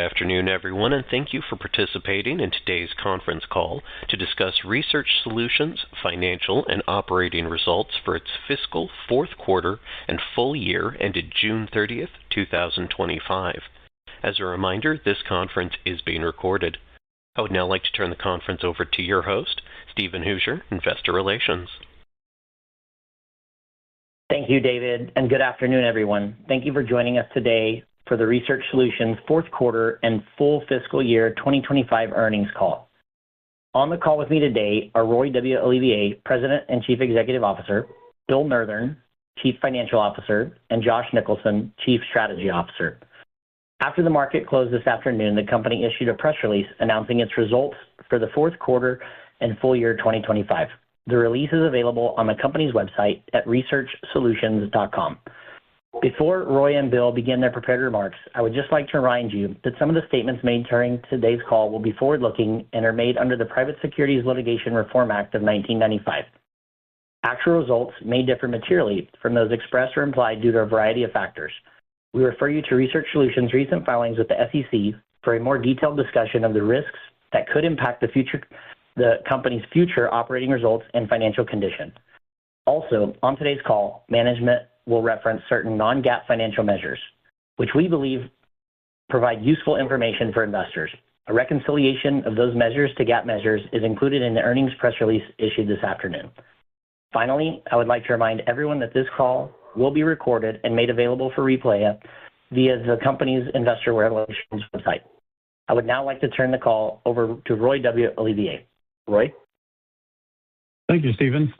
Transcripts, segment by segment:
afternoon, everyone, and thank you for participating in today's conference call to discuss Research Solutions' financial and operating results for its fiscal fourth quarter and full year ended June 30th, 2025. As a reminder, this conference is being recorded. I would now like to turn the conference over to your host, Stephen Hoosier, Investor Relations. Thank you, David, and good afternoon, everyone. Thank you for joining us today for the Research Solutions fourth quarter and full fiscal year 2025 earnings call. On the call with me today are Roy W. Olivier, President and Chief Executive Officer, Bill Nurthen, Chief Financial Officer, and Josh Nicholson, Chief Strategy Officer. After the market closed this afternoon, the company issued a press release announcing its results for the fourth quarter and full year 2025. The release is available on the company's website at researchsolutions.com. Before Roy and Bill begin their prepared remarks, I would just like to remind you that some of the statements made during today's call will be forward-looking and are made under the Private Securities Litigation Reform Act of 1995. Actual results may differ materially from those expressed or implied due to a variety of factors. We refer you to Research Solutions' recent filings with the SEC for a more detailed discussion of the risks that could impact the company's future operating results and financial condition. Also, on today's call, management will reference certain non-GAAP financial measures, which we believe provide useful information for investors. A reconciliation of those measures to GAAP measures is included in the earnings press release issued this afternoon. Finally, I would like to remind everyone that this call will be recorded and made available for replay via the company's investor relations website. I would now like to turn the call over to Roy W. Olivier. Roy? Thank you, Stephen.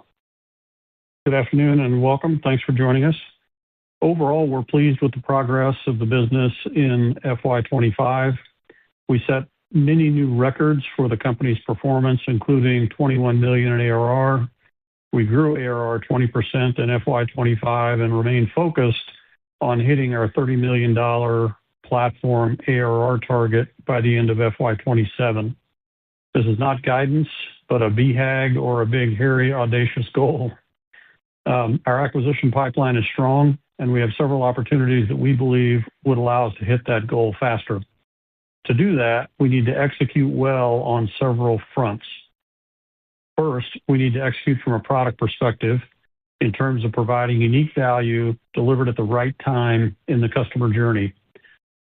Good afternoon and welcome. Thanks for joining us. Overall, we're pleased with the progress of the business in FY25. We set many new records for the company's performance, including $21 million in ARR. We grew ARR 20% in FY25 and remain focused on hitting our $30 million platform ARR target by the end of FY27. This is not guidance, but a BHAG or a big, hairy, audacious goal. Our acquisition pipeline is strong, and we have several opportunities that we believe would allow us to hit that goal faster. To do that, we need to execute well on several fronts. First, we need to execute from a product perspective in terms of providing unique value delivered at the right time in the customer journey.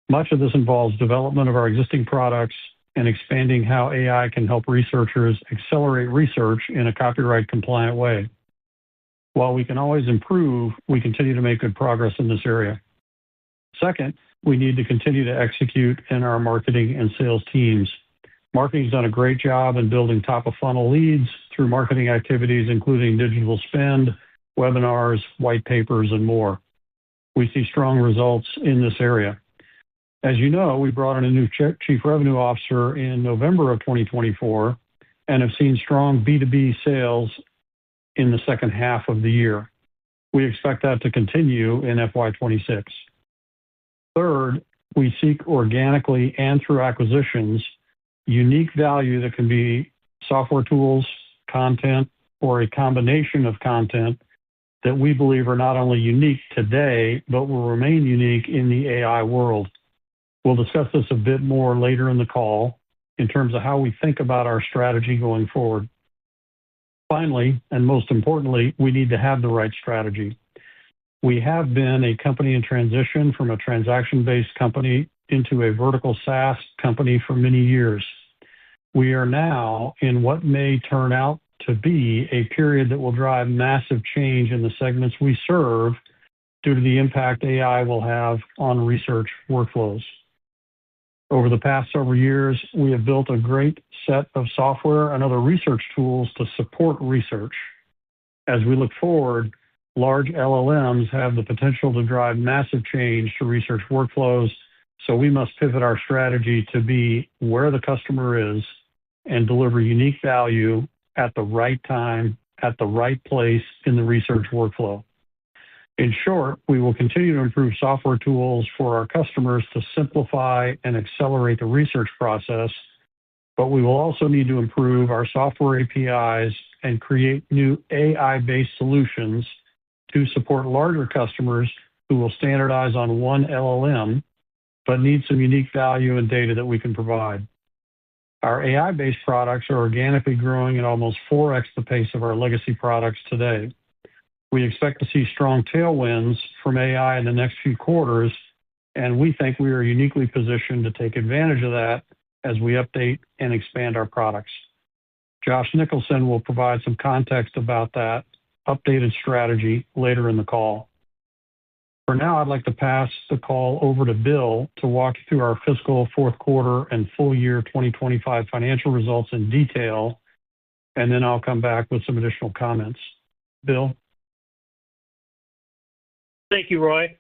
Much of this involves development of our existing products and expanding how AI can help researchers accelerate research in a copyright-compliant way. While we can always improve, we continue to make good progress in this area. Second, we need to continue to execute in our marketing and sales teams. Marketing's done a great job in building top-of-funnel leads through marketing activities, including digital spend, webinars, white papers, and more. We see strong results in this area. As you know, we brought in a new Chief Revenue Officer in November of 2024 and have seen strong B2B sales in the second half of the year. We expect that to continue in FY26. Third, we seek organically and through acquisitions unique value that can be software tools, content, or a combination of content that we believe are not only unique today, but will remain unique in the AI world. We'll discuss this a bit more later in the call in terms of how we think about our strategy going forward. Finally, and most importantly, we need to have the right strategy. We have been a company in transition from a transaction-based company into a vertical SaaS company for many years. We are now in what may turn out to be a period that will drive massive change in the segments we serve due to the impact AI will have on research workflows. Over the past several years, we have built a great set of software and other research tools to support research. As we look forward, large LLMs have the potential to drive massive change to research workflows, so we must pivot our strategy to be where the customer is and deliver unique value at the right time, at the right place in the research workflow. In short, we will continue to improve software tools for our customers to simplify and accelerate the research process, but we will also need to improve our software APIs and create new AI-based solutions to support larger customers who will standardize on one LLM but need some unique value and data that we can provide. Our AI-based products are organically growing at almost 4x the pace of our legacy products today. We expect to see strong tailwinds from AI in the next few quarters, and we think we are uniquely positioned to take advantage of that as we update and expand our products. Josh Nicholson will provide some context about that updated strategy later in the call. For now, I'd like to pass the call over to Bill to walk you through our fiscal fourth quarter and full year 2025 financial results in detail, and then I'll come back with some additional comments. Bill? Thank you, Roy,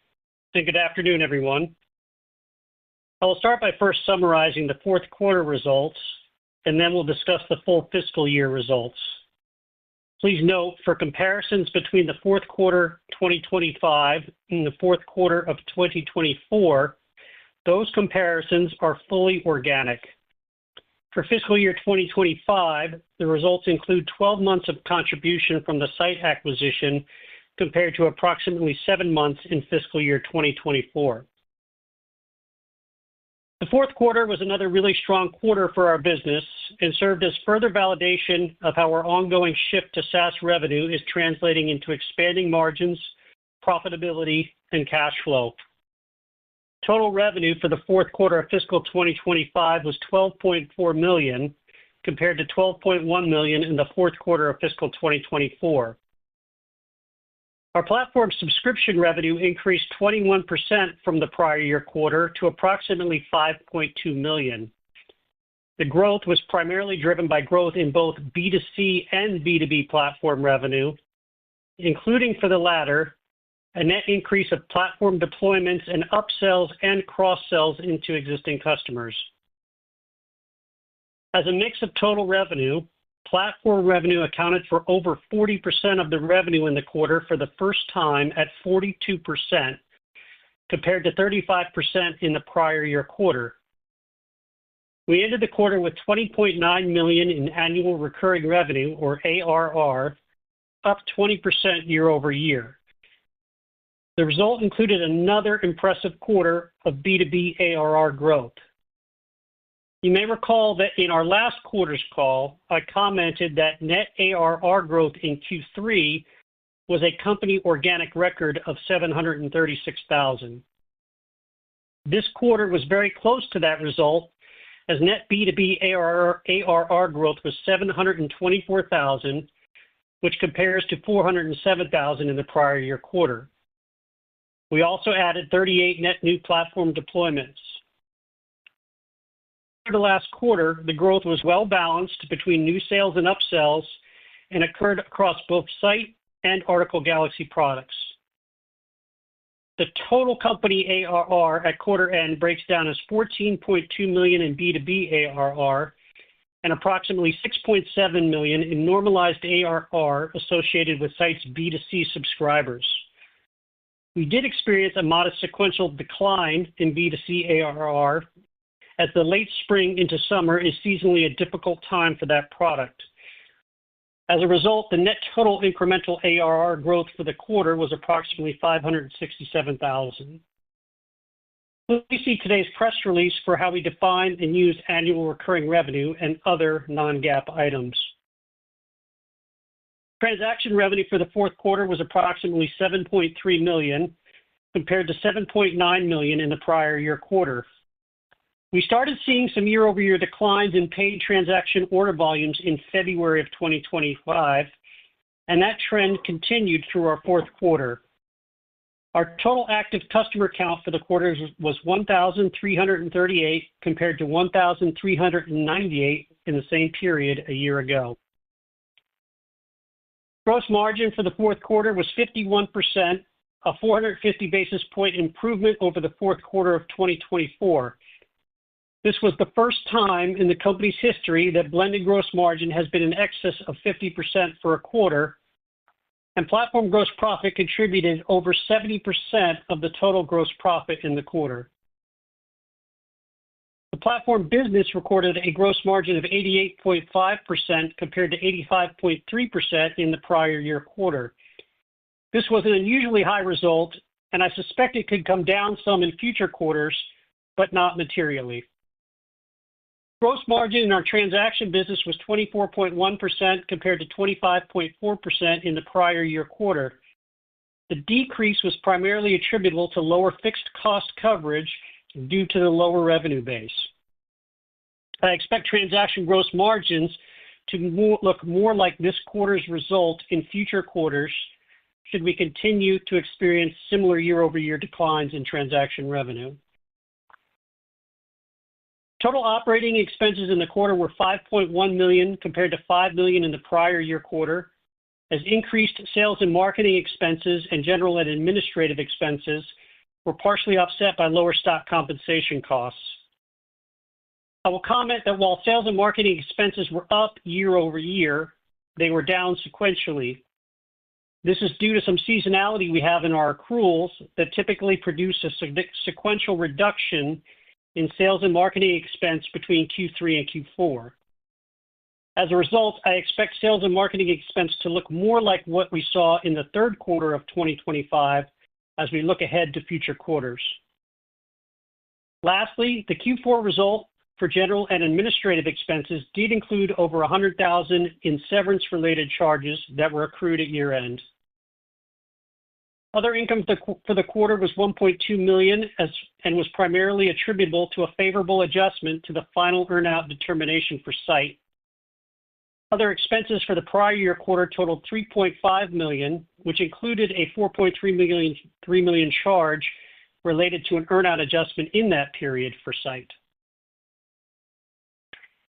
and good afternoon, everyone. I will start by first summarizing the fourth quarter results, and then we'll discuss the full fiscal year results. Please note, for comparisons between the fourth quarter 2025 and the fourth quarter of 2024, those comparisons are fully organic. For fiscal year 2025, the results include 12 months of contribution from the site acquisition compared to approximately 7 months in fiscal year 2024. The fourth quarter was another really strong quarter for our business and served as further validation of how our ongoing shift to SaaS revenue is translating into expanding margins, profitability, and cash flow. Total revenue for the fourth quarter of fiscal 2025 was $12.4 million, compared to $12.1 million in the fourth quarter of fiscal 2024. Our platform subscription revenue increased 21% from the prior year quarter to approximately $5.2 million. The growth was primarily driven by growth in both B2C and B2B platform revenue, including for the latter, a net increase of platform deployments and upsells and cross-sells into existing customers. As a mix of total revenue, platform revenue accounted for over 40% of the revenue in the quarter for the first time at 42%, compared to 35% in the prior year quarter. We ended the quarter with $20.9 million in annual recurring revenue, or ARR, up 20% year over year. The result included another impressive quarter of B2B ARR growth. You may recall that in our last quarter's call, I commented that net ARR growth in Q3 was a company organic record of $736,000. This quarter was very close to that result, as net B2B ARR growth was $724,000, which compares to $407,000 in the prior year quarter. We also added 38 net new platform deployments. For the last quarter, the growth was well balanced between new sales and upsells and occurred across both Site and Article Galaxy products. The total company ARR at quarter end breaks down as $14.2 million in B2B ARR and approximately $6.7 million in normalized ARR associated with Site's B2C subscribers. We did experience a modest sequential decline in B2C ARR, as the late spring into summer is seasonally a difficult time for that product. As a result, the net total incremental ARR growth for the quarter was approximately $567,000. Please see today's press release for how we define and use annual recurring revenue and other non-GAAP items. Transaction revenue for the fourth quarter was approximately $7.3 million, compared to $7.9 million in the prior year quarter. We started seeing some year-over-year declines in paid transaction order volumes in February of 2025, and that trend continued through our fourth quarter. Our total active customer count for the quarter was 1,338, compared to 1,398 in the same period a year ago. Gross margin for the fourth quarter was 51%, a 450 basis point improvement over the fourth quarter of 2024. This was the first time in the company's history that blended gross margin has been in excess of 50% for a quarter, and platform gross profit contributed over 70% of the total gross profit in the quarter. The platform business recorded a gross margin of 88.5% compared to 85.3% in the prior year quarter. This was an unusually high result, and I suspect it could come down some in future quarters but not materially. Gross margin in our transaction business was 24.1% compared to 25.4% in the prior year quarter. The decrease was primarily attributable to lower fixed cost coverage due to the lower revenue base. I expect transaction gross margins to look more like this quarter's result in future quarters should we continue to experience similar year-over-year declines in transaction revenue. Total operating expenses in the quarter were $5.1 million compared to $5 million in the prior year quarter, as increased sales and marketing expenses and general and administrative expenses were partially offset by lower stock compensation costs. I will comment that while sales and marketing expenses were up year over year, they were down sequentially. This is due to some seasonality we have in our accruals that typically produce a sequential reduction in sales and marketing expense between Q3 and Q4. As a result, I expect sales and marketing expense to look more like what we saw in the third quarter of 2025 as we look ahead to future quarters. Lastly, the Q4 result for general and administrative expenses did include over $100,000 in severance-related charges that were accrued at year-end. Other income for the quarter was $1.2 million and was primarily attributable to a favorable adjustment to the final earnout determination for site. Other expenses for the prior year quarter totaled $3.5 million, which included a $4.3 million charge related to an earnout adjustment in that period for site.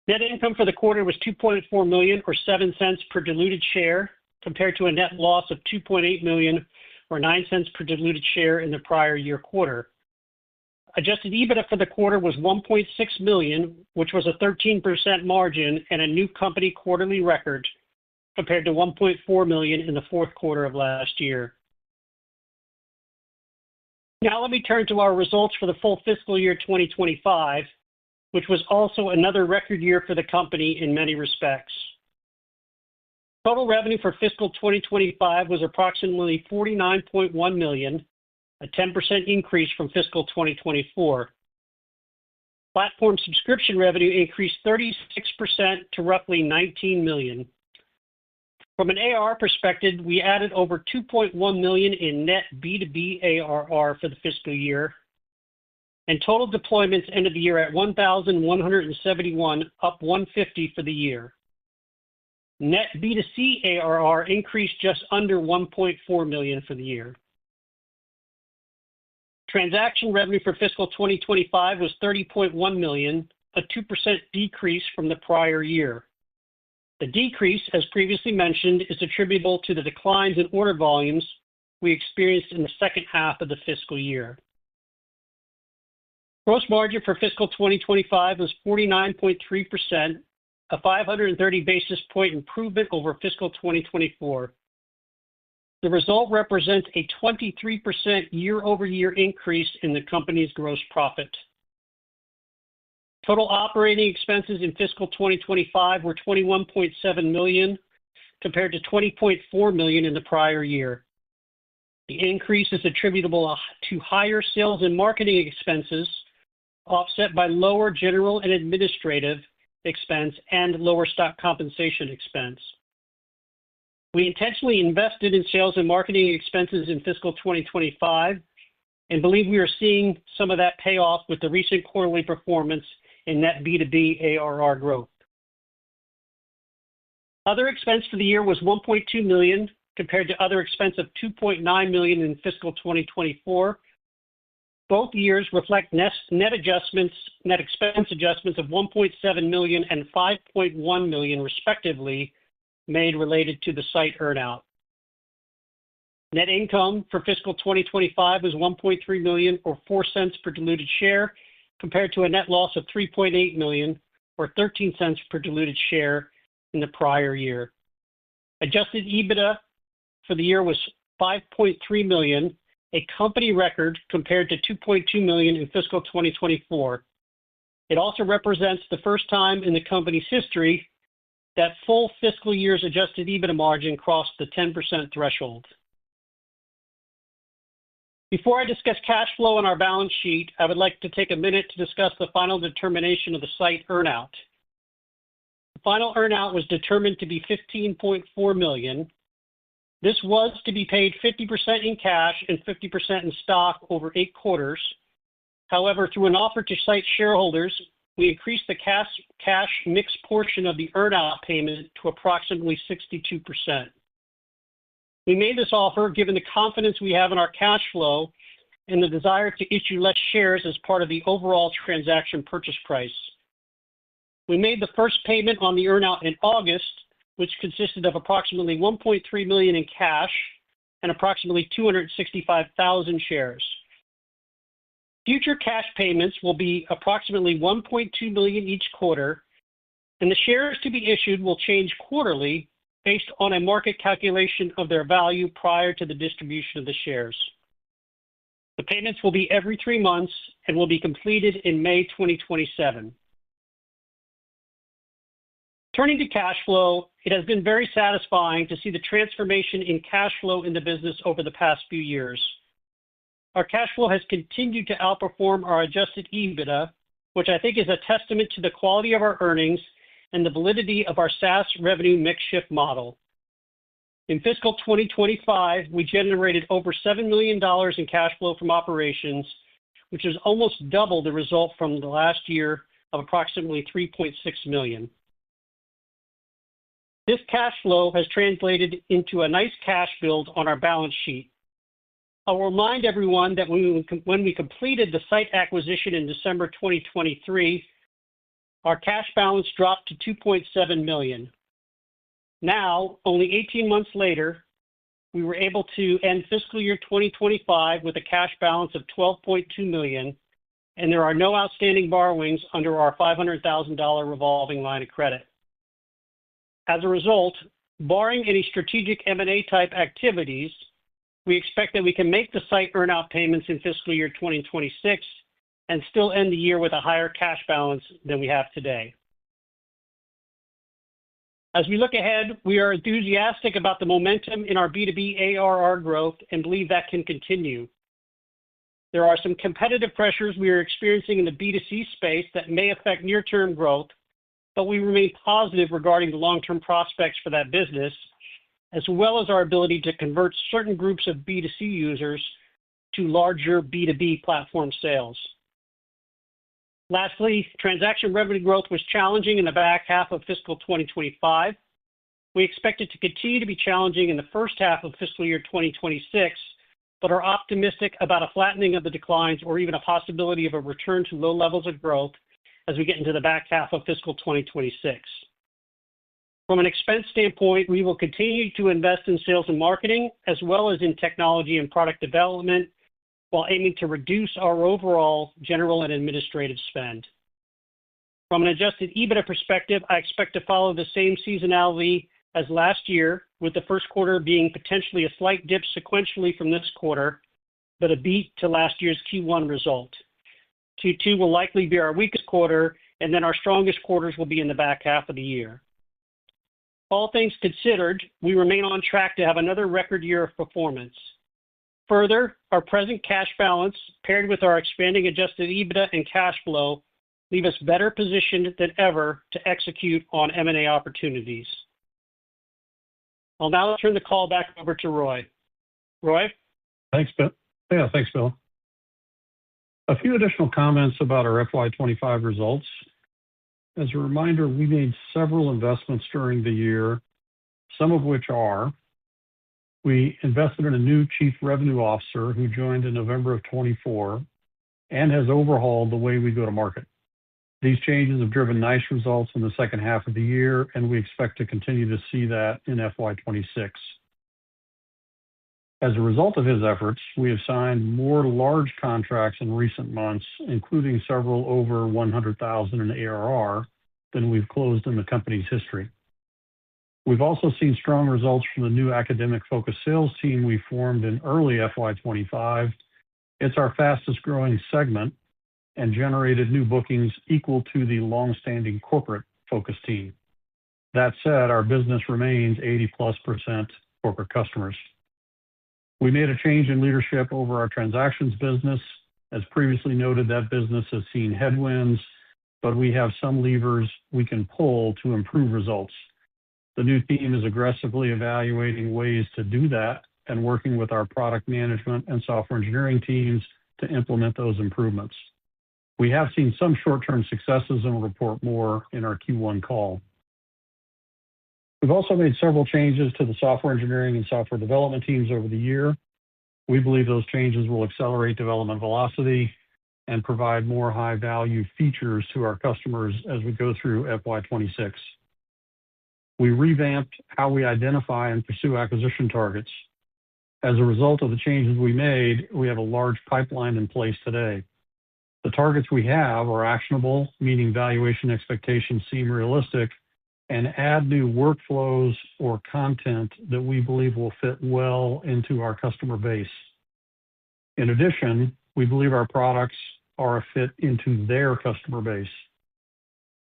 Net income for the quarter was $2.4 million or 7 cents per diluted share compared to a net loss of $2.8 million or 9 cents per diluted share in the prior year quarter. Adjusted EBITDA for the quarter was $1.6 million, which was a 13% margin and a new company quarterly record compared to $1.4 million in the fourth quarter of last year. Now let me turn to our results for the full fiscal year 2025, which was also another record year for the company in many respects. Total revenue for fiscal 2025 was approximately $49.1 million, a 10% increase from fiscal 2024. Platform subscription revenue increased 36% to roughly $19 million. From an ARR perspective, we added over $2.1 million in net B2B ARR for the fiscal year, and total deployments ended the year at 1,171, up 150 for the year. Net B2C ARR increased just under $1.4 million for the year. Transaction revenue for fiscal 2025 was $30.1 million, a 2% decrease from the prior year. The decrease, as previously mentioned, is attributable to the declines in order volumes we experienced in the second half of the fiscal year. Gross margin for fiscal 2025 was 49.3%, a 530 basis point improvement over fiscal 2024. The result represents a 23% year-over-year increase in the company's gross profit. Total operating expenses in fiscal 2025 were $21.7 million compared to $20.4 million in the prior year. The increase is attributable to higher sales and marketing expenses, offset by lower general and administrative expense and lower stock compensation expense. We intentionally invested in sales and marketing expenses in fiscal 2025 and believe we are seeing some of that pay off with the recent quarterly performance in net B2B ARR growth. Other expense for the year was $1.2 million compared to other expense of $2.9 million in fiscal 2024. Both years reflect net expense adjustments of $1.7 million and $5.1 million, respectively, made related to the site earnout. Net income for fiscal 2025 was $1.3 million or 4 cents per diluted share compared to a net loss of $3.8 million or 13 cents per diluted share in the prior year. Adjusted EBITDA for the year was $5.3 million, a company record compared to $2.2 million in fiscal 2024. It also represents the first time in the company's history that full fiscal year's adjusted EBITDA margin crossed the 10% threshold. Before I discuss cash flow on our balance sheet, I would like to take a minute to discuss the final determination of the site earnout. The final earnout was determined to be $15.4 million. This was to be paid 50% in cash and 50% in stock over 8 quarters. However, through an offer to site shareholders, we increased the cash mix portion of the earnout payment to approximately 62%. We made this offer given the confidence we have in our cash flow and the desire to issue less shares as part of the overall transaction purchase price. We made the first payment on the earnout in August, which consisted of approximately $1.3 million in cash and approximately 265,000 shares. Future cash payments will be approximately $1.2 million each quarter, and the shares to be issued will change quarterly based on a market calculation of their value prior to the distribution of the shares. The payments will be every 3 months and will be completed in May 2027. Turning to cash flow, it has been very satisfying to see the transformation in cash flow in the business over the past few years. Our cash flow has continued to outperform our adjusted EBITDA, which I think is a testament to the quality of our earnings and the validity of our SaaS revenue mix shift model. In fiscal 2025, we generated over $7 million in cash flow from operations, which is almost double the result from the last year of approximately $3.6 million. This cash flow has translated into a nice cash build on our balance sheet. I'll remind everyone that when we completed the site acquisition in December 2023, our cash balance dropped to $2.7 million. Now, only 18 months later, we were able to end fiscal year 2025 with a cash balance of $12.2 million, and there are no outstanding borrowings under our $500,000 revolving line of credit. As a result, barring any strategic M&A type activities, we expect that we can make the site earnout payments in fiscal year 2026 and still end the year with a higher cash balance than we have today. As we look ahead, we are enthusiastic about the momentum in our B2B ARR growth and believe that can continue. There are some competitive pressures we are experiencing in the B2C space that may affect near-term growth, but we remain positive regarding the long-term prospects for that business, as well as our ability to convert certain groups of B2C users to larger B2B platform sales. Lastly, transaction revenue growth was challenging in the back half of fiscal 2025. We expect it to continue to be challenging in the first half of fiscal year 2026, but are optimistic about a flattening of the declines or even a possibility of a return to low levels of growth as we get into the back half of fiscal 2026. From an expense standpoint, we will continue to invest in sales and marketing, as well as in technology and product development, while aiming to reduce our overall general and administrative spend. From an adjusted EBITDA perspective, I expect to follow the same seasonality as last year, with the first quarter being potentially a slight dip sequentially from this quarter, but a beat to last year's Q1 result. Q2 will likely be our weakest quarter, and then our strongest quarters will be in the back half of the year. All things considered, we remain on track to have another record year of performance. Further, our present cash balance, paired with our expanding adjusted EBITDA and cash flow, leave us better positioned than ever to execute on M&A opportunities. I'll now turn the call back over to Roy. Roy? Thanks, Bill. Thanks, Bill. A few additional comments about our FY25 results. As a reminder, we made several investments during the year, some of which are: we invested in a new Chief Revenue Officer who joined in November of 24 and has overhauled the way we go to market. These changes have driven nice results in the second half of the year, and we expect to continue to see that in FY26. As a result of his efforts, we have signed more large contracts in recent months, including several over $100,000 in ARR than we've closed in the company's history. We've also seen strong results from the new academic-focused sales team we formed in early FY25. It's our fastest-growing segment and generated new bookings equal to the long-standing corporate-focused team. That said, our business remains 80+% corporate customers. We made a change in leadership over our transactions business. As previously noted, that business has seen headwinds, but we have some levers we can pull to improve results. The new team is aggressively evaluating ways to do that and working with our product management and software engineering teams to implement those improvements. We have seen some short-term successes and will report more in our Q1 call. We've also made several changes to the software engineering and software development teams over the year. We believe those changes will accelerate development velocity and provide more high-value features to our customers as we go through FY26. We revamped how we identify and pursue acquisition targets. As a result of the changes we made, we have a large pipeline in place today. The targets we have are actionable, meaning valuation expectations seem realistic, and add new workflows or content that we believe will fit well into our customer base. In addition, we believe our products are a fit into their customer base.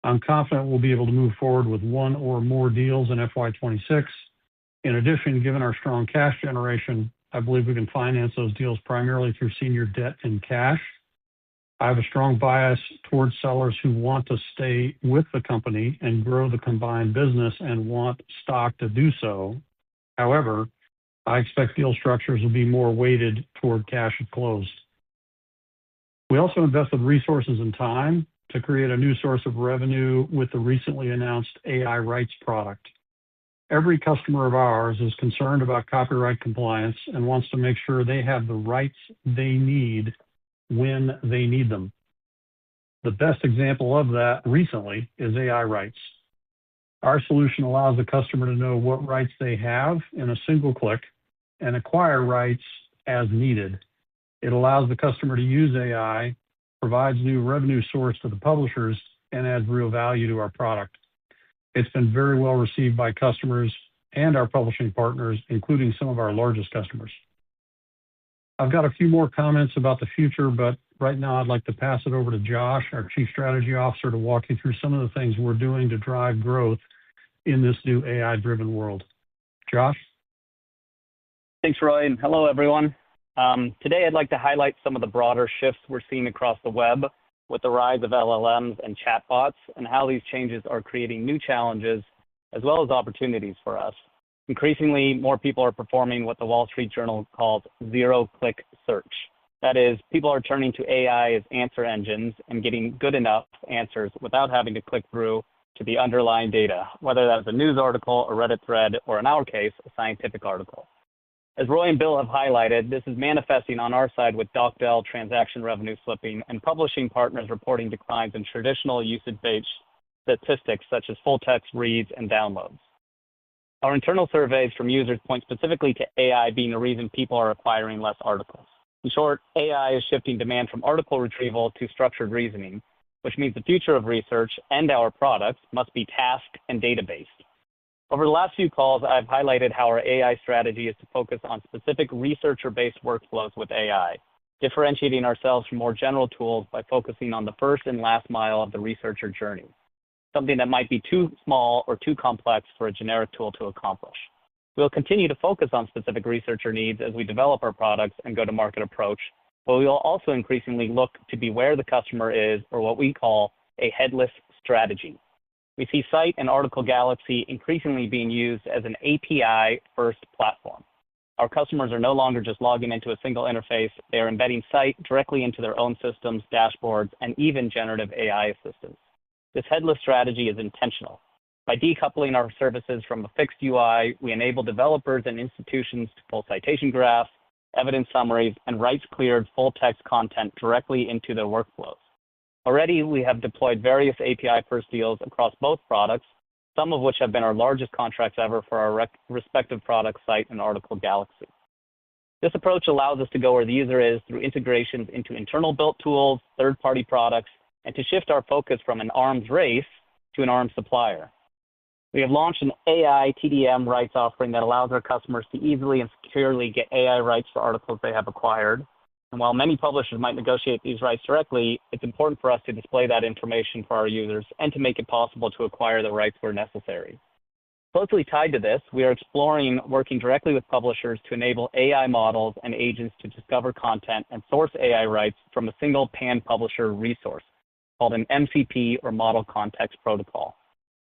I'm confident we'll be able to move forward with one or more deals in FY26. In addition, given our strong cash generation, I believe we can finance those deals primarily through senior debt and cash. I have a strong bias towards sellers who want to stay with the company and grow the combined business and want stock to do so. However, I expect deal structures will be more weighted toward cash at close. We also invested resources and time to create a new source of revenue with the recently announced AI rights product. Every customer of ours is concerned about copyright compliance and wants to make sure they have the rights they need when they need them. The best example of that recently is AI rights. Our solution allows the customer to know what rights they have in a single click and acquire rights as needed. It allows the customer to use AI, provides new revenue source to the publishers, and adds real value to our product. It's been very well received by customers and our publishing partners, including some of our largest customers. I've got a few more comments about the future, but right now I'd like to pass it over to Josh, our Chief Strategy Officer, to walk you through some of the things we're doing to drive growth in this new AI-driven world. Josh? Thanks, Roy, and hello, everyone. Today, I'd like to highlight some of the broader shifts we're seeing across the web with the rise of LLMs and chatbots and how these changes are creating new challenges as well as opportunities for us. Increasingly, more people are performing what the Wall Street Journal calls zero-click search. That is, people are turning to AI as answer engines and getting good enough answers without having to click through to the underlying data, whether that's a news article, a Reddit thread, or in our case, a scientific article. As Roy and Bill have highlighted, this is manifesting on our side with DocDel transaction revenue slipping and publishing partners reporting declines in traditional usage-based statistics such as full text reads and downloads. Our internal surveys from users point specifically to AI being the reason people are acquiring less articles. In short, AI is shifting demand from article retrieval to structured reasoning, which means the future of research and our products must be task and data-based. Over the last few calls, I've highlighted how our AI strategy is to focus on specific researcher-based workflows with AI, differentiating ourselves from more general tools by focusing on the first and last mile of the researcher journey, something that might be too small or too complex for a generic tool to accomplish. We'll continue to focus on specific researcher needs as we develop our products and go-to-market approach, but we will also increasingly look to be where the customer is, or what we call a headless strategy. We see Site and Article Galaxy increasingly being used as an API-first platform. Our customers are no longer just logging into a single interface. They are embedding Site directly into their own systems, dashboards, and even generative AI assistants. This headless strategy is intentional. By decoupling our services from a fixed UI, we enable developers and institutions to pull citation graphs, evidence summaries, and rights-cleared full-text content directly into their workflows. Already, we have deployed various API-first deals across both products, some of which have been our largest contracts ever for our respective product Site and Article Galaxy. This approach allows us to go where the user is through integrations into internal built tools, third-party products, and to shift our focus from an arms race to an arms supplier. We have launched an AI TDM rights offering that allows our customers to easily and securely get AI rights for articles they have acquired. And while many publishers might negotiate these rights directly, it's important for us to display that information for our users and to make it possible to acquire the rights where necessary. Closely tied to this, we are exploring working directly with publishers to enable AI models and agents to discover content and source AI rights from a single pan-publisher resource called an MCP or Model Context Protocol.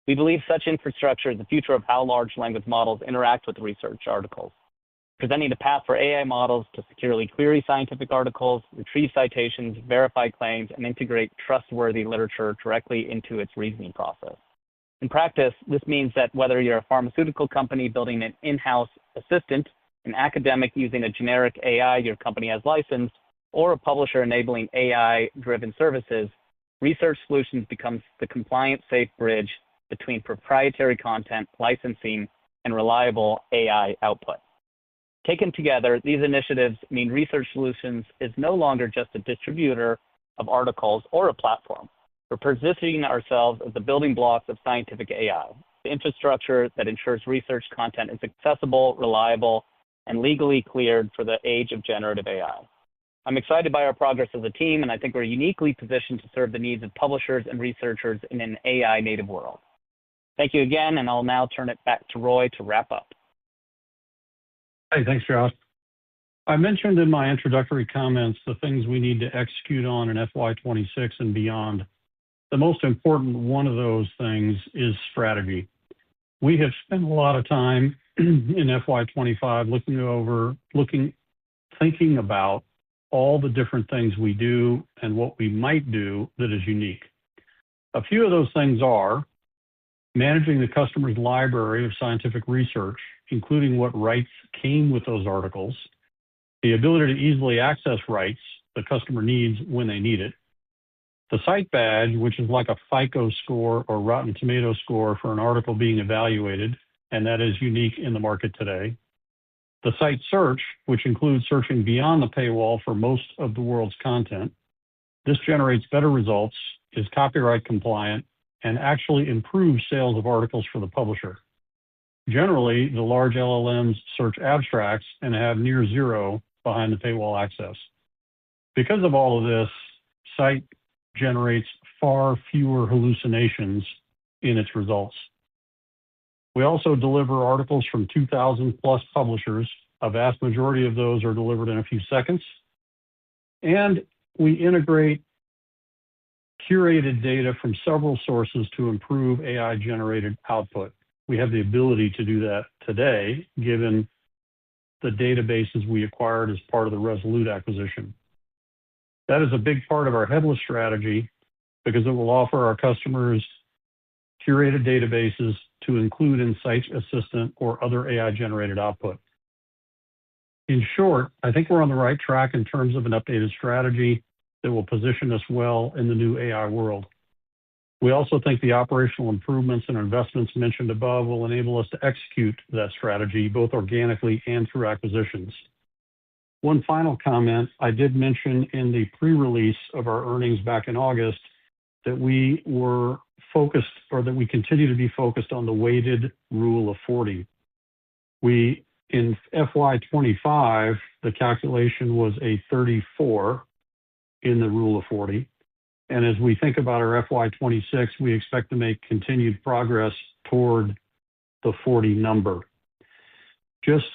We believe such infrastructure is the future of how large language models interact with research articles, presenting a path for AI models to securely query scientific articles, retrieve citations, verify claims, and integrate trustworthy literature directly into its reasoning process. In practice, this means that whether you're a pharmaceutical company building an in-house assistant, an academic using a generic AI your company has licensed, or a publisher enabling AI-driven services, Research Solutions becomes the compliant, safe bridge between proprietary content, licensing, and reliable AI output. Taken together, these initiatives mean Research Solutions is no longer just a distributor of articles or a platform. We're positioning ourselves as the building blocks of scientific AI, the infrastructure that ensures research content is accessible, reliable, and legally cleared for the age of generative AI. I'm excited by our progress as a team, and I think we're uniquely positioned to serve the needs of publishers and researchers in an AI-native world. Thank you again, and I'll now turn it back to Roy to wrap up. Hey, thanks, Josh. I mentioned in my introductory comments the things we need to execute on in FY26 and beyond. The most important one of those things is strategy. We have spent a lot of time in FY25 thinking about all the different things we do and what we might do that is unique. A few of those things are managing the customer's library of scientific research, including what rights came with those articles, the ability to easily access rights the customer needs when they need it, the site badge, which is like a FICO score or Rotten Tomato score for an article being evaluated, and that is unique in the market today, the site search, which includes searching beyond the paywall for most of the world's content. This generates better results, is copyright compliant, and actually improves sales of articles for the publisher. Generally, the large LLMs search abstracts and have near zero behind the paywall access. Because of all of this, site generates far fewer hallucinations in its results. We also deliver articles from 2,000 plus publishers. A vast majority of those are delivered in a few seconds. And we integrate curated data from several sources to improve AI-generated output. We have the ability to do that today, given the databases we acquired as part of the Resolute acquisition. That is a big part of our headless strategy because it will offer our customers curated databases to include in Site Assistant or other AI-generated output. In short, I think we're on the right track in terms of an updated strategy that will position us well in the new AI world. We also think the operational improvements and investments mentioned above will enable us to execute that strategy both organically and through acquisitions. One final comment, I did mention in the pre-release of our earnings back in August that we were focused, or that we continue to be focused on the weighted rule of 40. In FY25, the calculation was a 34 in the rule of 40. And as we think about our FY26, we expect to make continued progress toward the 40 number. Just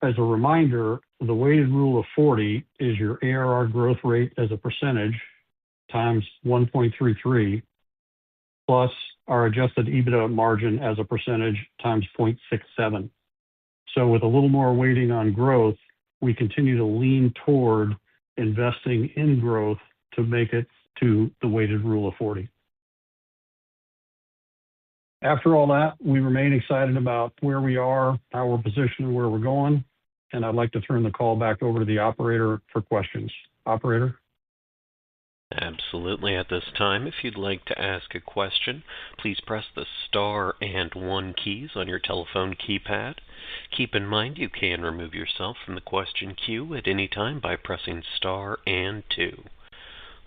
as a reminder, the weighted rule of 40 is your ARR growth rate as a percentage times 1.33 plus our adjusted EBITDA margin as a percentage times 0.67. So with a little more weighting on growth, we continue to lean toward investing in growth to make it to the weighted rule of 40. After all that, we remain excited about where we are, how we're positioned, and where we're going. And I'd like to turn the call back over to the operator for questions. Operator? Absolutely. At this time, if you'd like to ask a question, please press the star and 1 keys on your telephone keypad. Keep in mind you can remove yourself from the question queue at any time by pressing star and 2.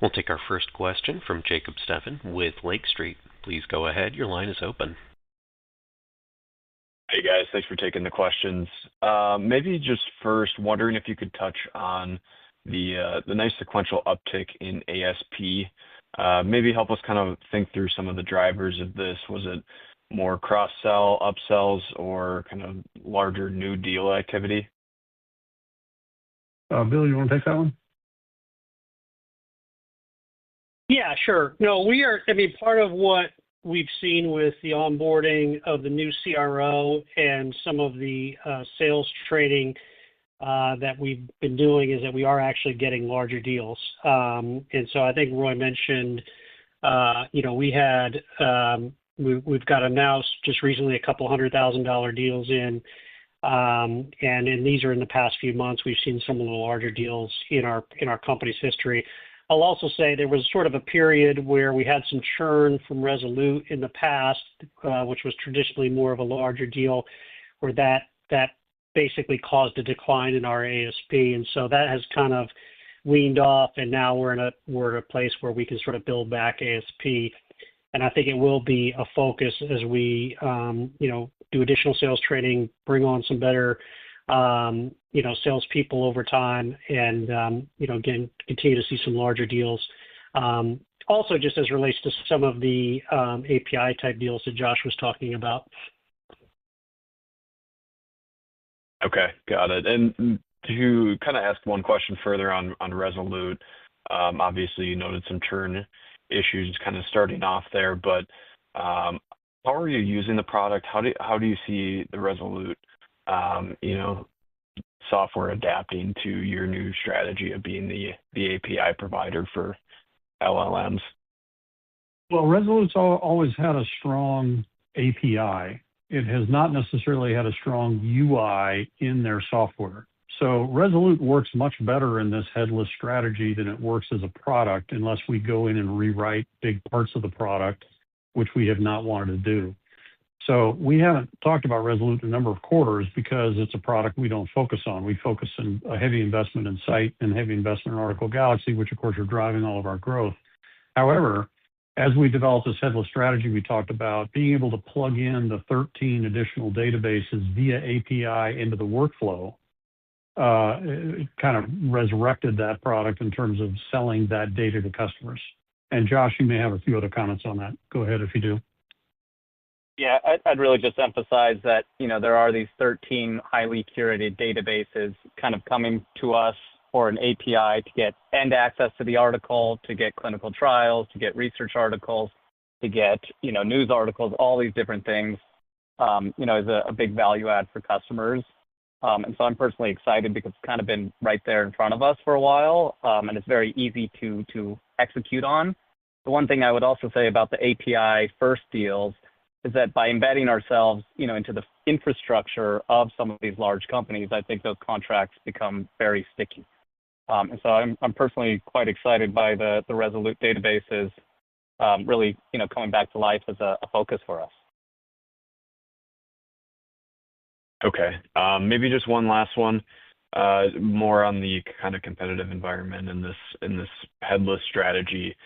We'll take our first question from Jacob Steffen with Lake Street. Please go ahead. Your line is open. Hey guys, thanks for taking the questions. Maybe just first, wondering if you could touch on the nice sequential uptick in ASP. Maybe help us kind of think through some of the drivers of this. Was it more cross-sell, upsells, or kind of larger new deal activity? Bill, you want to take that one? Yeah, sure. No, part of what we've seen with the onboarding of the new CRO and some of the sales training that we've been doing is that we are actually getting larger deals. And so I think Roy mentioned, we've got announced just recently a couple $100,000 deals in, and these are in the past few months. We've seen some of the larger deals in our company's history. I'll also say there was sort of a period where we had some churn from Resolute in the past, which was traditionally more of a larger deal, where that basically caused a decline in our ASP, and so that has kind of weaned off, and now we're in a place where we can sort of build back ASP. And I think it will be a focus as we do additional sales training, bring on some better salespeople over time, and again, continue to see some larger deals. Also, just as relates to some of the API type deals that Josh was talking about. Okay, got it. And to kind of ask one question further on Resolute, obviously you noted some churn issues kind of starting off there, but how are you using the product? How do you see the Resolute software adapting to your new strategy of being the API provider for LLMs? Well, Resolute's always had a strong API. It has not necessarily had a strong UI in their software. So Resolute works much better in this headless strategy than it works as a product, unless we go in and rewrite big parts of the product, which we have not wanted to do. So we haven't talked about Resolute in a number of quarters because it's a product we don't focus on. We focus on a heavy investment in Scite and heavy investment in Article Galaxy, which of course are driving all of our growth. However, as we develop this headless strategy, we talked about being able to plug in the 13 additional databases via API into the workflow. It kind of resurrected that product in terms of selling that data to customers. And Josh, you may have a few other comments on that. Go ahead if you do. Yeah, I'd really just emphasize that, there are these 13 highly curated databases kind of coming to us for an API to get end access to the article, to get clinical trials, to get research articles, to get, news articles, all these different things, is a big value add for customers. And so I'm personally excited because it's kind of been right there in front of us for a while, and it's very easy to execute on. The one thing I would also say about the API first deals is that by embedding ourselves, into the infrastructure of some of these large companies, I think those contracts become very sticky. And so I'm personally quite excited by the Resolute databases, really, coming back to life as a focus for us. Okay. Maybe just one last one, more on the kind of competitive environment in this headless strategy.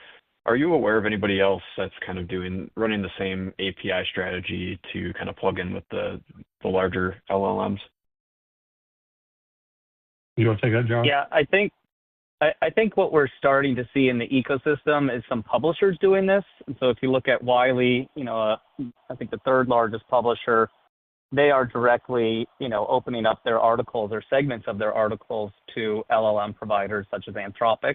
Are you aware of anybody else that's kind of running the same API strategy to kind of plug in with the larger LLMs? You want to take that, Josh? Yeah, I think what we're starting to see in the ecosystem is some publishers doing this. And so if you look at Wiley, I think the third largest publisher, they are directly, opening up their articles or segments of their articles to LLM providers such as Anthropic.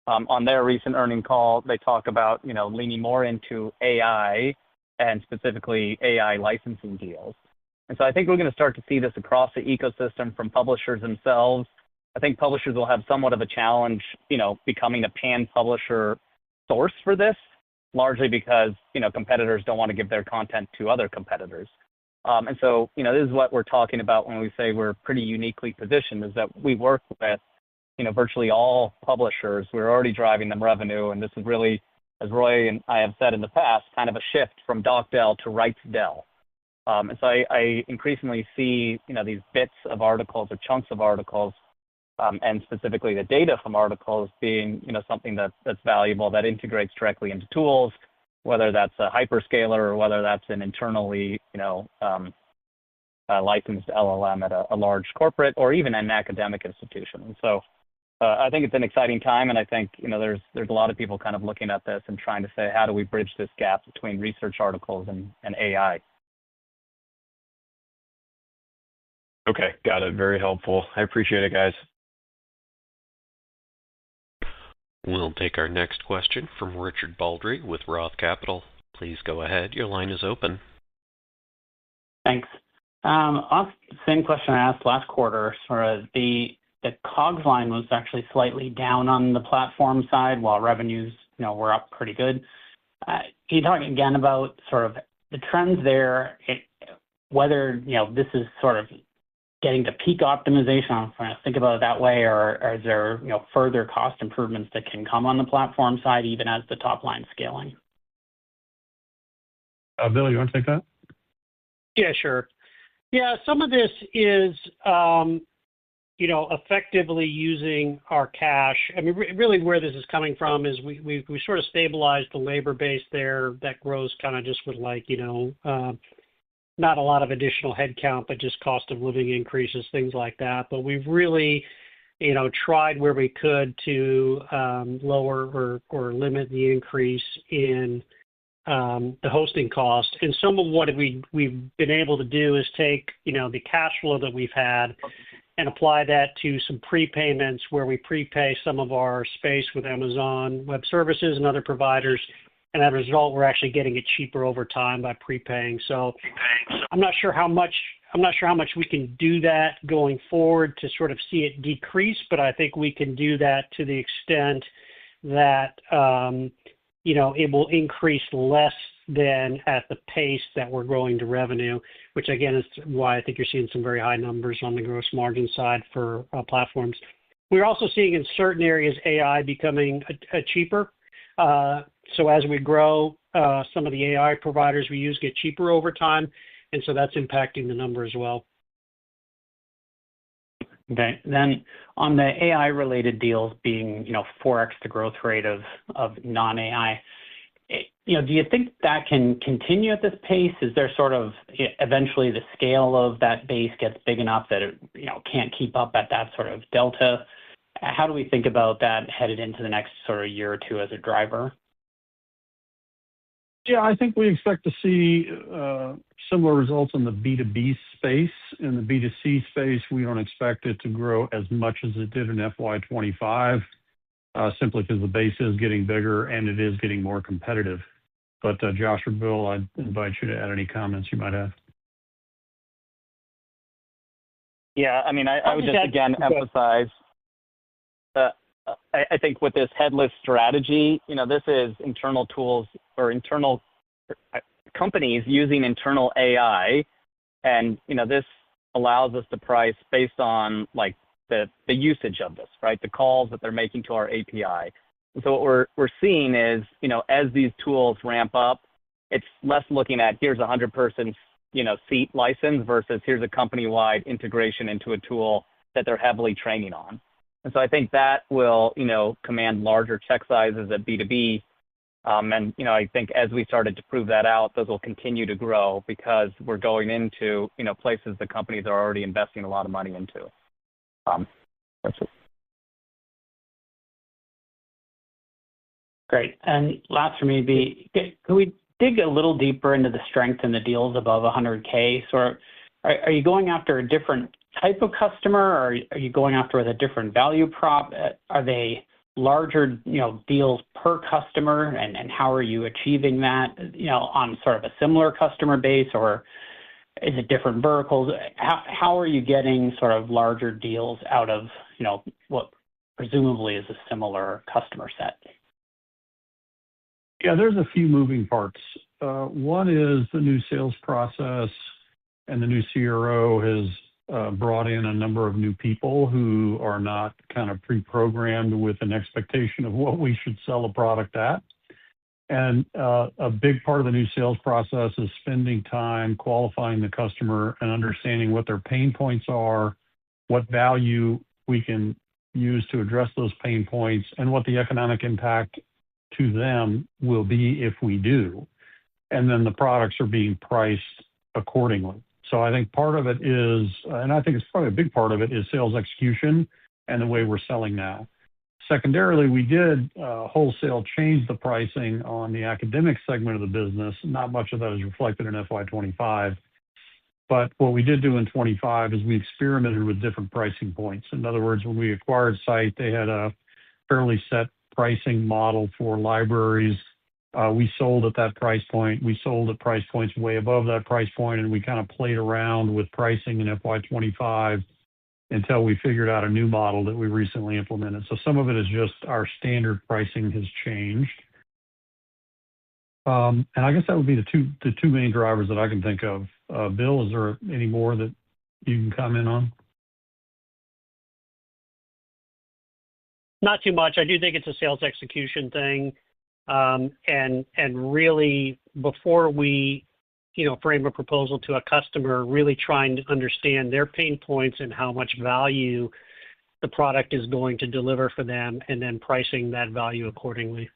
On their recent earnings call, they talk about, leaning more into AI and specifically AI licensing deals. And so I think we're going to start to see this across the ecosystem from publishers themselves. I think publishers will have somewhat of a challenge, becoming a pan-publisher source for this, largely because, competitors don't want to give their content to other competitors. And so, this is what we're talking about when we say we're pretty uniquely positioned, is that we work with, virtually all publishers. We're already driving them revenue, and this is really, as Roy and I have said in the past, kind of a shift from DocDel to RightsDel. And so I increasingly see, these bits of articles or chunks of articles, and specifically the data from articles being, something that's valuable, that integrates directly into tools, whether that's a hyperscaler or whether that's an internally, licensed LLM at a large corporate or even an academic institution. And so I think it's an exciting time, and I think there's a lot of people kind of looking at this and trying to say, how do we bridge this gap between research articles and AI? Okay, got it. Very helpful. I appreciate it, guys. We'll take our next question from Richard Baldry with Roth Capital. Please go ahead. Your line is open. Thanks. Same question I asked last quarter. Sort of the COGS line was actually slightly down on the platform side while revenues, were up pretty good. Can you talk again about sort of the trends there, whether, this is sort of getting to peak optimization, I'm trying to think about it that way, or is there, further cost improvements that can come on the platform side even as the top line scaling? Bill, you want to take that? Yeah, sure. Yeah, some of this is, effectively using our cash. I mean, really where this is coming from is we sort of stabilized the labor base there that grows kind of just with not a lot of additional headcount, but just cost of living increases, things like that. But we've really, tried where we could to lower or limit the increase in the hosting cost. And some of what we've been able to do is take, the cash flow that we've had and apply that to some prepayments where we prepay some of our space with Amazon Web Services and other providers. And as a result, we're actually getting it cheaper over time by prepaying. So I'm not sure how much we can do that going forward to sort of see it decrease, but I think we can do that to the extent that, it will increase less than at the pace that we're growing to revenue, which again is why I think you're seeing some very high numbers on the gross margin side for platforms. We're also seeing in certain areas AI becoming cheaper. So as we grow, some of the AI providers we use get cheaper over time, and so that's impacting the number as well. Okay. Then on the AI-related deals being, 4x the growth rate of non-AI, do you think that can continue at this pace? Is there sort of eventually the scale of that base gets big enough that it, can't keep up at that sort of delta? How do we think about that headed into the next sort of year or two as a driver? Yeah, I think we expect to see similar results in the B2B space. In the B2C space, we don't expect it to grow as much as it did in FY25, simply because the base is getting bigger and it is getting more competitive. But Josh or Bill, I'd invite you to add any comments you might have. Yeah, I mean, I would just again emphasize I think with this headless strategy, this is internal tools or internal companies using internal AI, and this allows us to price based on like the usage of this, right? The calls that they're making to our API. And so what we're seeing is, as these tools ramp up, it's less looking at here's a 100-person seat license versus here's a company-wide integration into a tool that they're heavily training on. And so I think that will, command larger check sizes at B2B. And, I think as we started to prove that out, those will continue to grow because we're going into, places the companies are already investing a lot of money into. That's it. Great. And last for me, could we dig a little deeper into the strength in the deals above 100K? So are you going after a different type of customer, or are you going after with a different value prop? Are they larger, deals per customer, and how are you achieving that, on sort of a similar customer base, or is it different verticals? How are you getting sort of larger deals out of, what presumably is a similar customer set? Yeah, there's a few moving parts. One is the new sales process, and the new CRO has brought in a number of new people who are not kind of pre-programmed with an expectation of what we should sell a product at. And a big part of the new sales process is spending time qualifying the customer and understanding what their pain points are, what value we can use to address those pain points, and what the economic impact to them will be if we do. And then the products are being priced accordingly. So I think part of it is, and I think it's probably a big part of it, is sales execution and the way we're selling now. Secondarily, we did wholesale change the pricing on the academic segment of the business. Not much of that is reflected in FY25. But what we did do in 25 is we experimented with different pricing points. In other words, when we acquired Scite, they had a fairly set pricing model for libraries. We sold at that price point. We sold at price points way above that price point, and we kind of played around with pricing in FY25 until we figured out a new model that we recently implemented. So some of it is just our standard pricing has changed. And I guess that would be the two main drivers that I can think of. Bill, is there any more that you can comment on? Not too much. I do think it's a sales execution thing. And really, before we, frame a proposal to a customer, really trying to understand their pain points and how much value the product is going to deliver for them, and then pricing that value accordingly.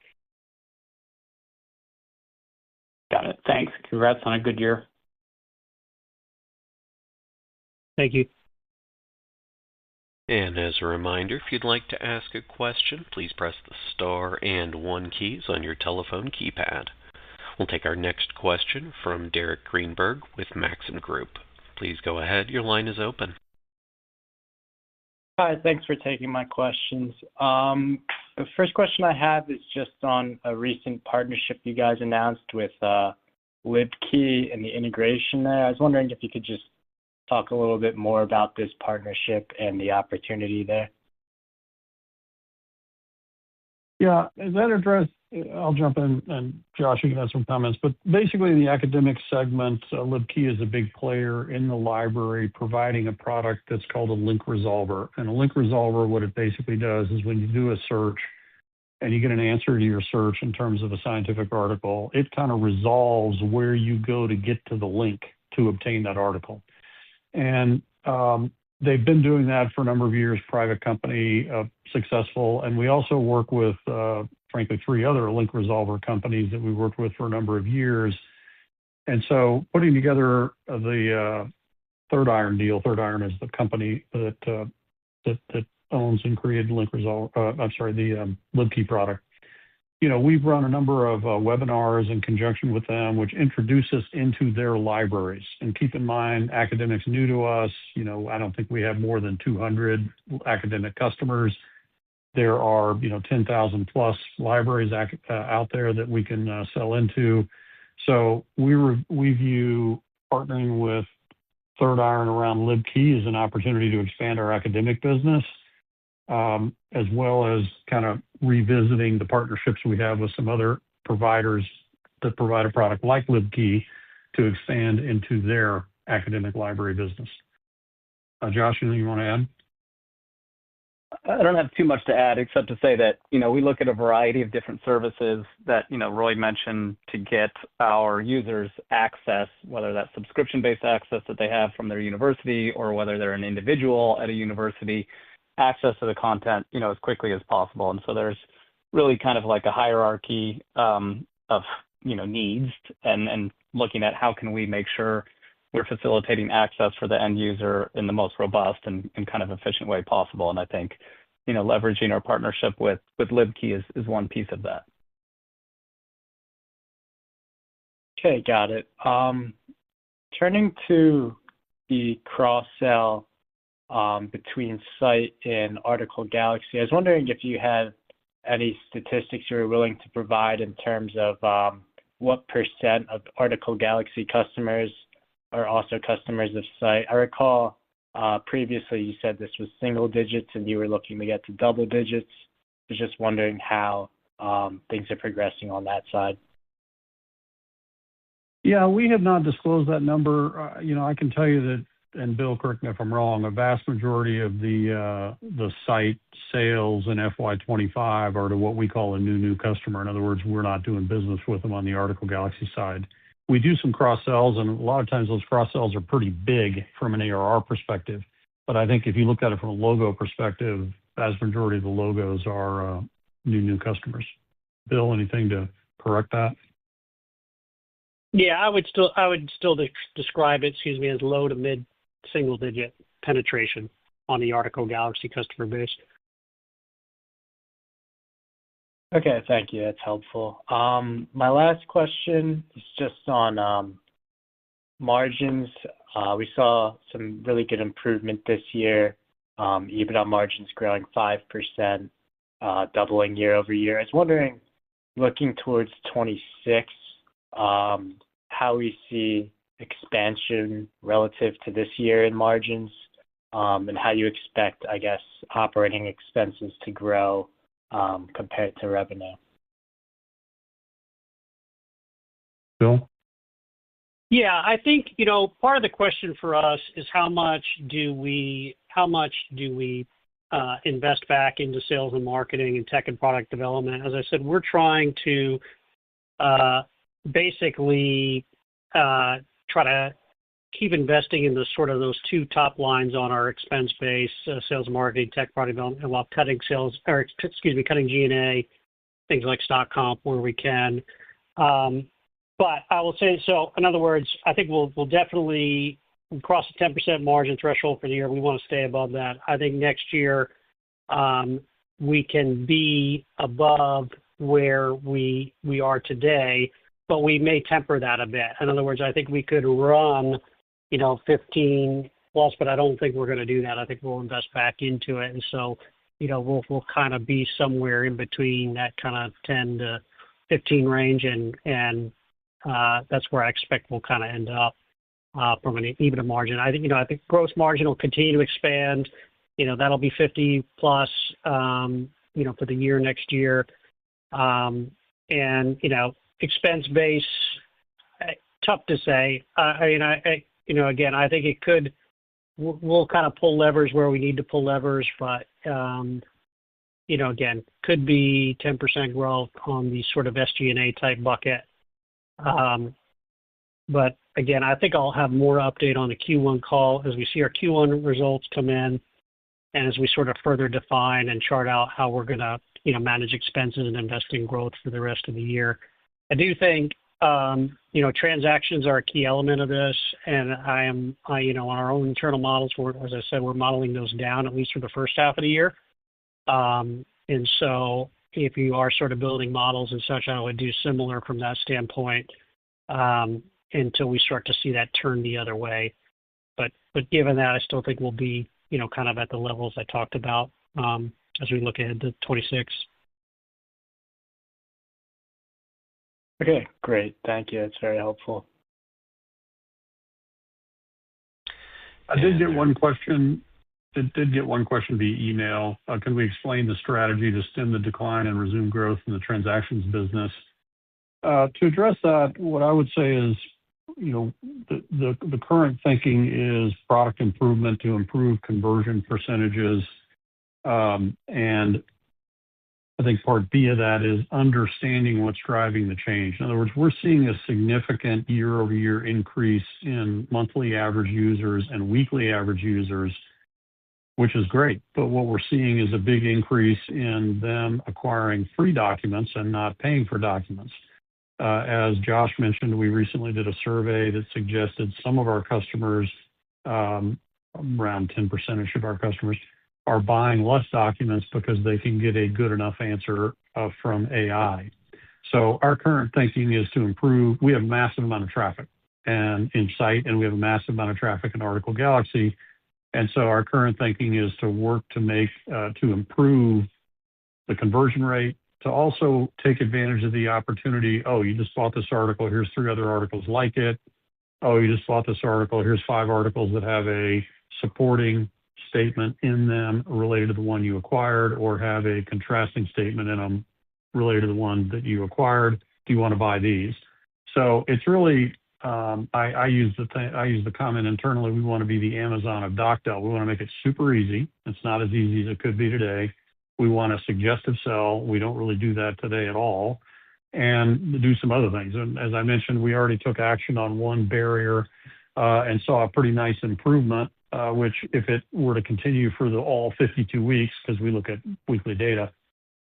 Got it. Thanks. Congrats on a good year. Thank you. And as a reminder, if you'd like to ask a question, please press the star and 1 keys on your telephone keypad. We'll take our next question from Derek Greenberg with Maxim Group. Please go ahead. Your line is open. Hi, thanks for taking my questions. The first question I have is just on a recent partnership you guys announced with LibKey and the integration there. I was wondering if you could just talk a little bit more about this partnership and the opportunity there. Yeah, I'll jump in, and Josh, you can add some comments. But basically, in the academic segment, LibKey is a big player in the library, providing a product that's called a link resolver. And a link resolver, what it basically does is when you do a search and you get an answer to your search in terms of a scientific article, it kind of resolves where you go to get to the link to obtain that article. And they've been doing that for a number of years, private company, successful. And we also work with, frankly, 3 other link resolver companies that we worked with for a number of years. And so putting together the Third Iron deal, Third Iron is the company that owns and created the LibKey product. We've run a number of webinars in conjunction with them, which introduce us into their libraries. And keep in mind, academics new to us, I don't think we have more than 200 academic customers. There are, 10,000 plus libraries out there that we can sell into. So we view partnering with Third Iron around LibKey as an opportunity to expand our academic business, as well as kind of revisiting the partnerships we have with some other providers that provide a product like LibKey to expand into their academic library business. Josh, anything you want to add? I don't have too much to add except to say that, we look at a variety of different services that, Roy mentioned to get our users access, whether that's subscription-based access that they have from their university or whether they're an individual at a university, access to the content, as quickly as possible. And so there's really kind of like a hierarchy of, needs and looking at how can we make sure we're facilitating access for the end user in the most robust and kind of efficient way possible. And I think, leveraging our partnership with LibKey is one piece of that. Okay, got it. Turning to the cross-sell between Scite and Article Galaxy, I was wondering if you had any statistics you were willing to provide in terms of what % of Article Galaxy customers are also customers of Scite. I recall previously you said this was single digits and you were looking to get to double digits. I was just wondering how things are progressing on that side. Yeah, we have not disclosed that number. I can tell you that, and Bill, correct me if I'm wrong, a vast majority of the Scite sales in FY25 are to what we call a new customer. In other words, we're not doing business with them on the Article Galaxy side. We do some cross-sells, and a lot of times those cross-sells are pretty big from an ARR perspective. But I think if you look at it from a logo perspective, vast majority of the logos are new customers. Bill, anything to correct that? Yeah, I would still describe it, as low to mid single digit penetration on the Article Galaxy customer base. Okay, thank you. That's helpful. My last question is just on margins. We saw some really good improvement this year. EBITDA margins growing 5%, doubling year-over-year. I was wondering, looking towards 2026, how we see expansion relative to this year in margins, and how you expect, I guess, operating expenses to grow compared to revenue. Bill? Yeah, I think, part of the question for us is how much do we invest back into sales and marketing and tech and product development? As I said, we're trying to basically try to keep investing in those two top lines on our expense base, sales and marketing, tech product development, while cutting G&A, things like stock comp where we can. But I will say, so in other words, I think we'll definitely cross the 10% margin threshold for the year. We want to stay above that. I think next year we can be above where we are today, but we may temper that a bit. In other words, I think we could run 15 plus, but I don't think we're going to do that. I think we'll invest back into it. And so, we'll kind of be somewhere in between that kind of 10 to 15 range. And that's where I expect we'll kind of end up from an EBITDA margin. I think gross margin will continue to expand. That'll be 50 plus, for the year next year. And, expense base, tough to say. Again, I think we'll kind of pull levers where we need to pull levers, but, again, could be 10% growth on the sort of SG&A type bucket. But again, I think I'll have more update on the Q1 call as we see our Q1 results come in and as we sort of further define and chart out how we're going to, manage expenses and invest in growth for the rest of the year. I do think, transactions are a key element of this, and on our own internal models, as I said, we're modeling those down at least for the first half of the year. And so if you are sort of building models and such, I would do similar from that standpoint until we start to see that turn the other way. But given that, I still think we'll be, kind of at the levels I talked about as we look ahead to 26. Okay, great. Thank you. That's very helpful. I did get one question. Did get one question via email. Can we explain the strategy to stem the decline and resume growth in the transactions business? To address that, what I would say is, the current thinking is product improvement to improve conversion percentages. And I think part B of that is understanding what's driving the change. In other words, we're seeing a significant year-over-year increase in monthly average users and weekly average users, which is great. But what we're seeing is a big increase in them acquiring free documents and not paying for documents. As Josh mentioned, we recently did a survey that suggested some of our customers, around 10% of our customers, are buying less documents because they can get a good enough answer from AI. So our current thinking is to improve. We have a massive amount of traffic and in Site, and we have a massive amount of traffic in Article Galaxy. And so our current thinking is to work to improve the conversion rate, to also take advantage of the opportunity. Oh, you just bought this article. Here's 3 other articles like it. Oh, you just bought this article. Here's 5 articles that have a supporting statement in them related to the one you acquired, or have a contrasting statement in them related to the one that you acquired. Do you want to buy these? So it's really, I use the comment internally. We want to be the Amazon of DocDel. We want to make it super easy. It's not as easy as it could be today. We want a suggestive sell. We don't really do that today at all, and do some other things. And as I mentioned, we already took action on one barrier and saw a pretty nice improvement, which if it were to continue for all 52 weeks, because we look at weekly data,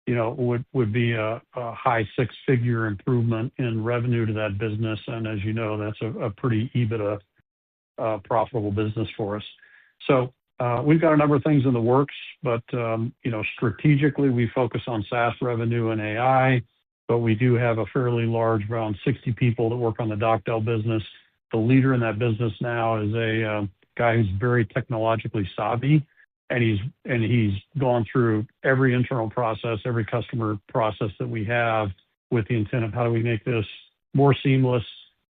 would be a high 6-figure improvement in revenue to that business. And as you know, that's a pretty EBITDA profitable business for us. So We've got a number of things in the works, but strategically, we focus on SaaS revenue and AI, but we do have a fairly large, around 60 people that work on the DocDel business. The leader in that business now is a guy who's very technologically savvy, and he's gone through every internal process, every customer process that we have with the intent of how do we make this more seamless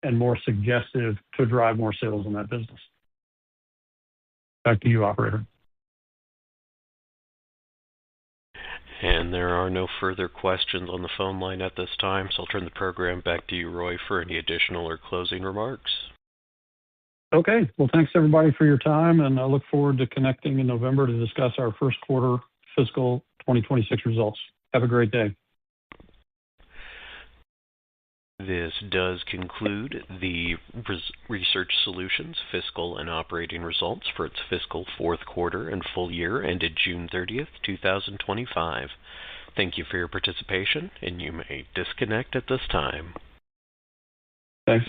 and more suggestive to drive more sales in that business. Back to you, operator. And there are no further questions on the phone line at this time, so I'll turn the program back to you, Roy, for any additional or closing remarks. Okay. Well, thanks everybody for your time, and I look forward to connecting in November to discuss our first quarter fiscal 2026 results. Have a great day. This does conclude the Research Solutions fiscal and operating results for its fiscal fourth quarter and full year ended June 30th, 2025. Thank you for your participation, and you may disconnect at this time. Thanks.